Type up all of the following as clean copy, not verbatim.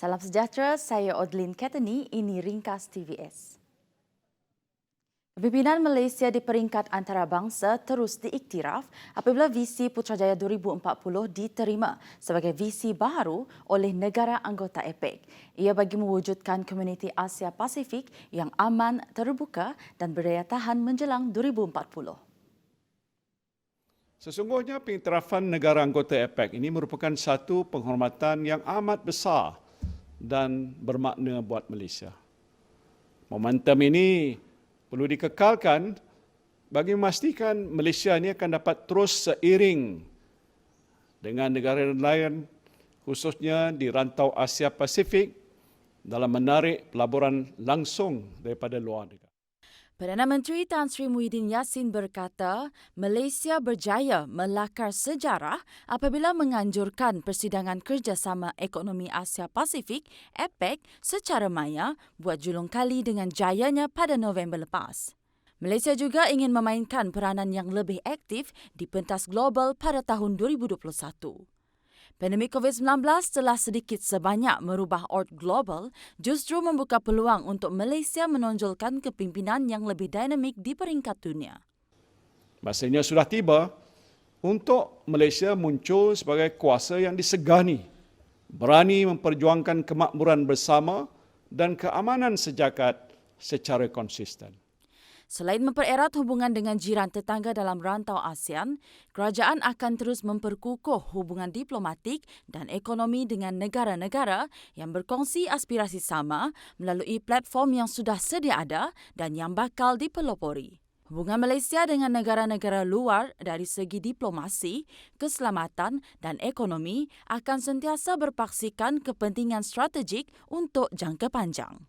Salam sejahtera, saya Odlin Katani, ini Ringkas TVS. Kepimpinan Malaysia di peringkat antarabangsa terus diiktiraf apabila visi Putrajaya 2040 diterima sebagai visi baharu oleh negara anggota APEC. Ia bagi mewujudkan komuniti Asia Pasifik yang aman, terbuka dan berdaya tahan menjelang 2040. Sesungguhnya pengiktirafan negara anggota APEC ini merupakan satu penghormatan yang amat besar dan bermakna buat Malaysia. Momentum ini perlu dikekalkan bagi memastikan Malaysia ini akan dapat terus seiring dengan negara lain, khususnya di rantau Asia Pasifik dalam menarik pelaburan langsung daripada luar negara. Perdana Menteri Tan Sri Muhyiddin Yassin berkata, Malaysia berjaya melakar sejarah apabila menganjurkan Persidangan Kerjasama Ekonomi Asia Pasifik (APEC) secara maya buat julung kali dengan jayanya pada November lepas. Malaysia juga ingin memainkan peranan yang lebih aktif di pentas global pada tahun 2021. Pandemik COVID-19 telah sedikit sebanyak merubah ord global, justru membuka peluang untuk Malaysia menonjolkan kepimpinan yang lebih dinamik di peringkat dunia. Masanya sudah tiba untuk Malaysia muncul sebagai kuasa yang disegani, berani memperjuangkan kemakmuran bersama dan keamanan sejagat secara konsisten. Selain mempererat hubungan dengan jiran tetangga dalam rantau ASEAN, kerajaan akan terus memperkukuh hubungan diplomatik dan ekonomi dengan negara-negara yang berkongsi aspirasi sama melalui platform yang sudah sedia ada dan yang bakal dipelopori. Hubungan Malaysia dengan negara-negara luar dari segi diplomasi, keselamatan dan ekonomi akan sentiasa berpaksikan kepentingan strategik untuk jangka panjang.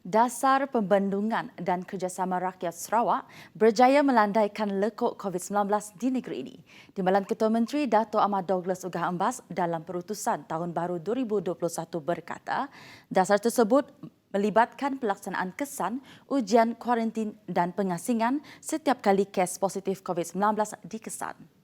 Dasar Pembendungan dan Kerjasama Rakyat Sarawak berjaya melandaikan lekuk COVID-19 di negeri ini. Timbalan Ketua Menteri Dato' Ahmad Douglas Ugah Embas dalam perutusan Tahun Baru 2021 berkata, dasar tersebut melibatkan pelaksanaan kesan, ujian kuarantin dan pengasingan setiap kali kes positif COVID-19 dikesan.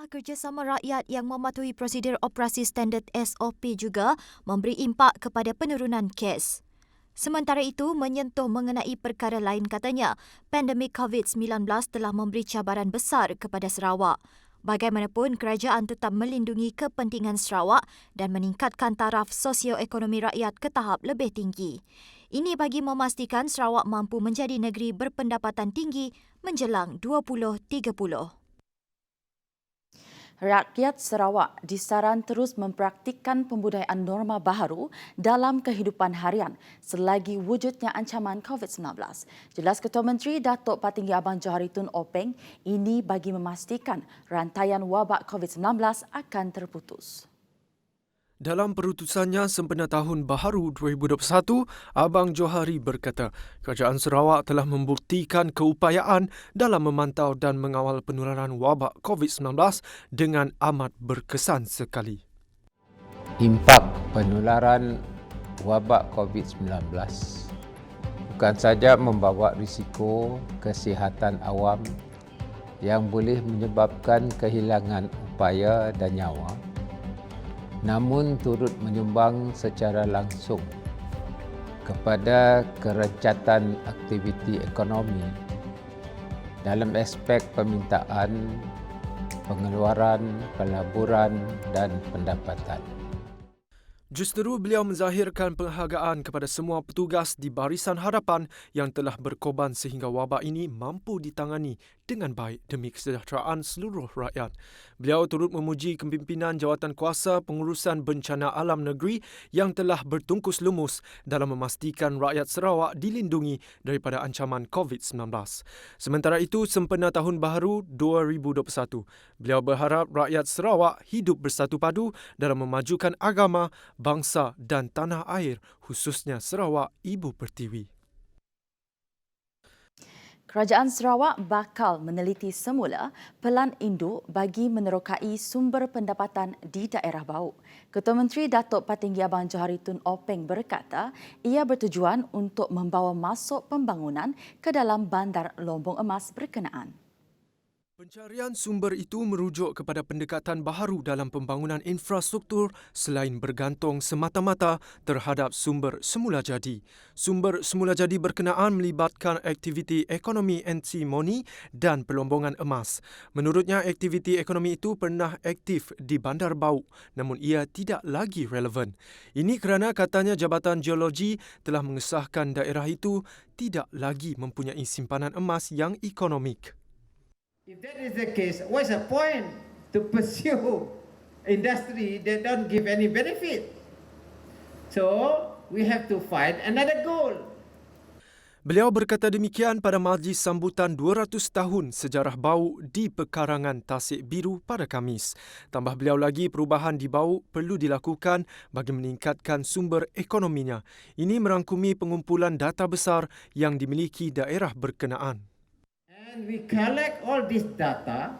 Kerjasama rakyat yang mematuhi prosedur operasi standard SOP juga memberi impak kepada penurunan kes. Sementara itu, menyentuh mengenai perkara lain katanya, pandemik COVID-19 telah memberi cabaran besar kepada Sarawak. Bagaimanapun, kerajaan tetap melindungi kepentingan Sarawak dan meningkatkan taraf sosioekonomi rakyat ke tahap lebih tinggi. Ini bagi memastikan Sarawak mampu menjadi negeri berpendapatan tinggi menjelang 2030. Rakyat Sarawak disaran terus mempraktikkan pembudayaan norma baharu dalam kehidupan harian selagi wujudnya ancaman COVID-19. Jelas Ketua Menteri Datuk Patinggi Abang Johari Tun Openg, ini bagi memastikan rantaian wabak COVID-19 akan terputus. Dalam perutusannya sempena Tahun Baharu 2021, Abang Johari berkata, Kerajaan Sarawak telah membuktikan keupayaan dalam memantau dan mengawal penularan wabak COVID-19 dengan amat berkesan sekali. Impak penularan wabak COVID-19 bukan saja membawa risiko kesihatan awam yang boleh menyebabkan kehilangan upaya dan nyawa, namun turut menyumbang secara langsung kepada kerencatan aktiviti ekonomi dalam aspek permintaan, pengeluaran, pelaburan dan pendapatan. Justeru beliau menzahirkan penghargaan kepada semua petugas di barisan hadapan yang telah berkorban sehingga wabak ini mampu ditangani dengan baik demi kesejahteraan seluruh rakyat. Beliau turut memuji kepimpinan Jawatankuasa Pengurusan Bencana Alam Negeri yang telah bertungkus lumus dalam memastikan rakyat Sarawak dilindungi daripada ancaman COVID-19. Sementara itu, sempena Tahun Baharu 2021, beliau berharap rakyat Sarawak hidup bersatu padu dalam memajukan agama, bangsa dan tanah air, khususnya Sarawak Ibu Pertiwi. Kerajaan Sarawak bakal meneliti semula pelan induk bagi menerokai sumber pendapatan di daerah bau. Ketua Menteri Datuk Patinggi Abang Johari Tun Openg berkata, ia bertujuan untuk membawa masuk pembangunan ke dalam bandar Lombong Emas berkenaan. Pencarian sumber itu merujuk kepada pendekatan baharu dalam pembangunan infrastruktur selain bergantung semata-mata terhadap sumber semula jadi. Sumber semula jadi berkenaan melibatkan aktiviti ekonomi antimoni dan pelombongan emas. Menurutnya, aktiviti ekonomi itu pernah aktif di Bandar Bau, namun ia tidak lagi relevan. Ini kerana katanya Jabatan Geologi telah mengesahkan daerah itu tidak lagi mempunyai simpanan emas yang ekonomik. If that is the case, what's the point to pursue industry that don't give any benefit? So we have to find another goal. Beliau berkata demikian pada majlis sambutan 200 tahun sejarah Bau di Pekarangan Tasik Biru pada Khamis. Tambah beliau lagi, perubahan di Bau perlu dilakukan bagi meningkatkan sumber ekonominya. Ini merangkumi pengumpulan data besar yang dimiliki daerah berkenaan. And we collect all this data,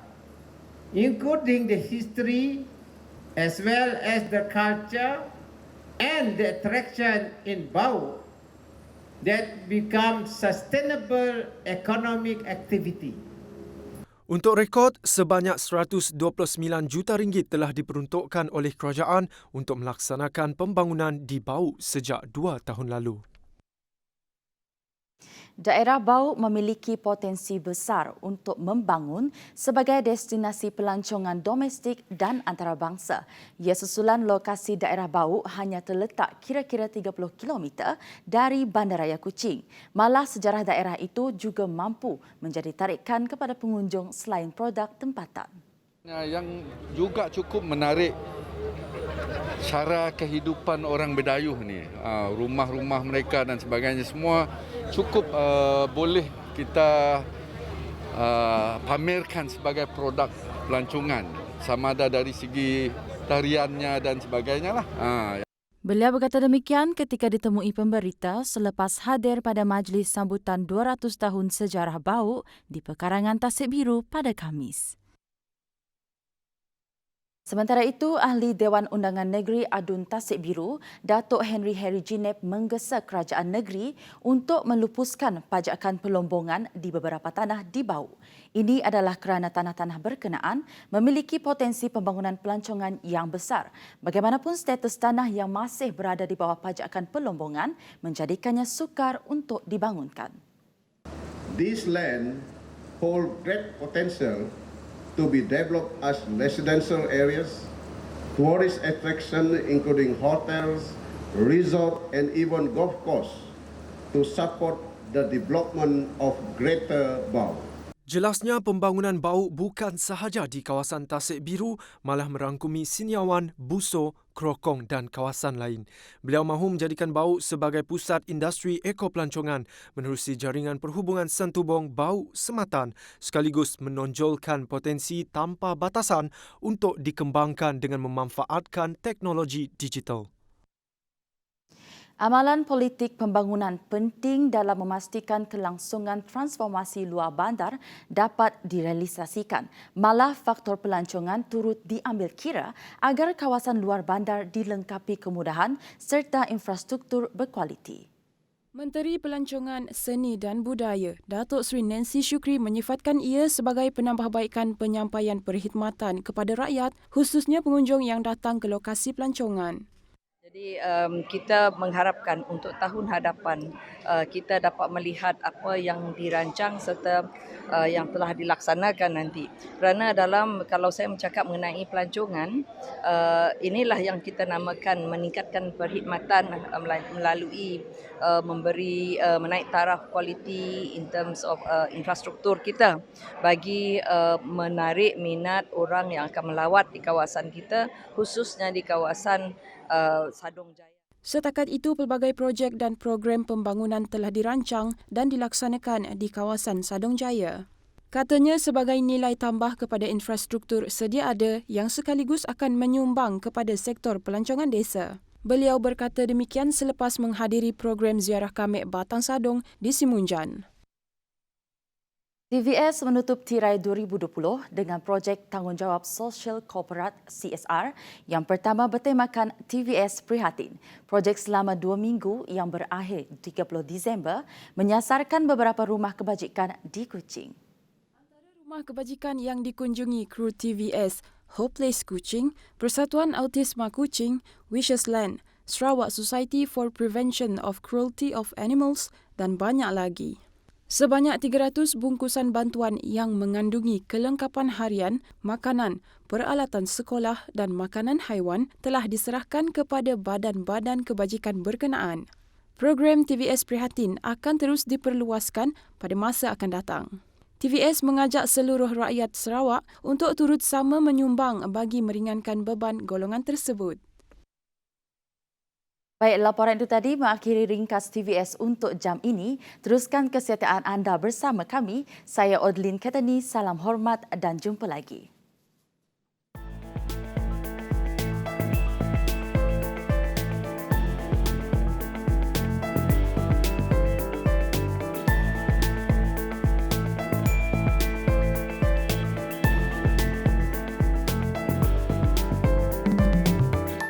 including the history, as well as the culture and the attraction in Bau, that becomes sustainable economic activity. Untuk rekod, sebanyak 129 juta ringgit telah diperuntukkan oleh kerajaan untuk melaksanakan pembangunan di Bau sejak 2 tahun lalu. Daerah Bau memiliki potensi besar untuk membangun sebagai destinasi pelancongan domestik dan antarabangsa. Ia susulan lokasi daerah Bau hanya terletak kira-kira 30 km dari Bandaraya Kuching. Malah sejarah daerah itu juga mampu menjadi tarikan kepada pengunjung selain produk tempatan. Yang juga cukup menarik cara kehidupan orang Bidayuh ni, rumah-rumah mereka dan sebagainya, semua cukup boleh kita pamerkan sebagai produk pelancongan, sama ada dari segi tariannya dan sebagainya lah. Beliau berkata demikian ketika ditemui pemberita selepas hadir pada majlis sambutan 200 tahun sejarah Bau di Pekarangan Tasik Biru pada Khamis. Sementara itu, Ahli Dewan Undangan Negeri Adun Tasik Biru, Datuk Henry Jinep menggesa kerajaan negeri untuk melupuskan pajakan pelombongan di beberapa tanah di Bau. Ini adalah kerana tanah-tanah berkenaan memiliki potensi pembangunan pelancongan yang besar. Bagaimanapun status tanah yang masih berada di bawah pajakan pelombongan menjadikannya sukar untuk dibangunkan. This land hold great potential to be developed as residential areas, tourist attraction including hotels, resort and even golf course to support the development of Greater Bau. Jelasnya pembangunan Bau bukan sahaja di kawasan Tasik Biru, malah merangkumi Siniawan, Buso, Krokong dan kawasan lain. Beliau mahu menjadikan Bau sebagai pusat industri ekopelancongan menerusi jaringan perhubungan Santubong Bau Sematan, sekaligus menonjolkan potensi tanpa batasan untuk dikembangkan dengan memanfaatkan teknologi digital. Amalan politik pembangunan penting dalam memastikan kelangsungan transformasi luar bandar dapat direalisasikan. Malah faktor pelancongan turut diambil kira agar kawasan luar bandar dilengkapi kemudahan serta infrastruktur berkualiti. Menteri Pelancongan, Seni dan Budaya, Datuk Seri Nancy Shukri menyifatkan ia sebagai penambahbaikan penyampaian perkhidmatan kepada rakyat, khususnya pengunjung yang datang ke lokasi pelancongan. Jadi kita mengharapkan untuk tahun hadapan kita dapat melihat apa yang dirancang serta yang telah dilaksanakan nanti. Kerana kalau saya bercakap mengenai pelancongan, inilah yang kita namakan meningkatkan perkhidmatan melalui memberi menaik taraf kualiti in terms of infrastruktur kita bagi menarik minat orang yang akan melawat di kawasan kita, khususnya di kawasan Sadong Jaya. Setakat itu, pelbagai projek dan program pembangunan telah dirancang dan dilaksanakan di kawasan Sadong Jaya. Katanya sebagai nilai tambah kepada infrastruktur sedia ada yang sekaligus akan menyumbang kepada sektor pelancongan desa. Beliau berkata demikian selepas menghadiri program ziarah Kamek Batang Sadong di Simunjan. TVS menutup tirai 2020 dengan projek Tanggungjawab Sosial Korporat CSR yang pertama bertemakan TVS Prihatin. Projek selama 2 minggu yang berakhir 30 Disember menyasarkan beberapa rumah kebajikan di Kuching. Rumah kebajikan yang dikunjungi kru TVS, Hope Place Kuching, Persatuan Autisma Kuching, Wishes Land, Sarawak Society for Prevention of Cruelty of Animals dan banyak lagi. Sebanyak 300 bungkusan bantuan yang mengandungi kelengkapan harian, makanan, peralatan sekolah dan makanan haiwan telah diserahkan kepada badan-badan kebajikan berkenaan. Program TVS Prihatin akan terus diperluaskan pada masa akan datang. TVS mengajak seluruh rakyat Sarawak untuk turut sama menyumbang bagi meringankan beban golongan tersebut. Baik, laporan itu tadi mengakhiri ringkas TVS untuk jam ini. Teruskan kesetiaan anda bersama kami. Saya Odlin Ketani, salam hormat dan jumpa lagi.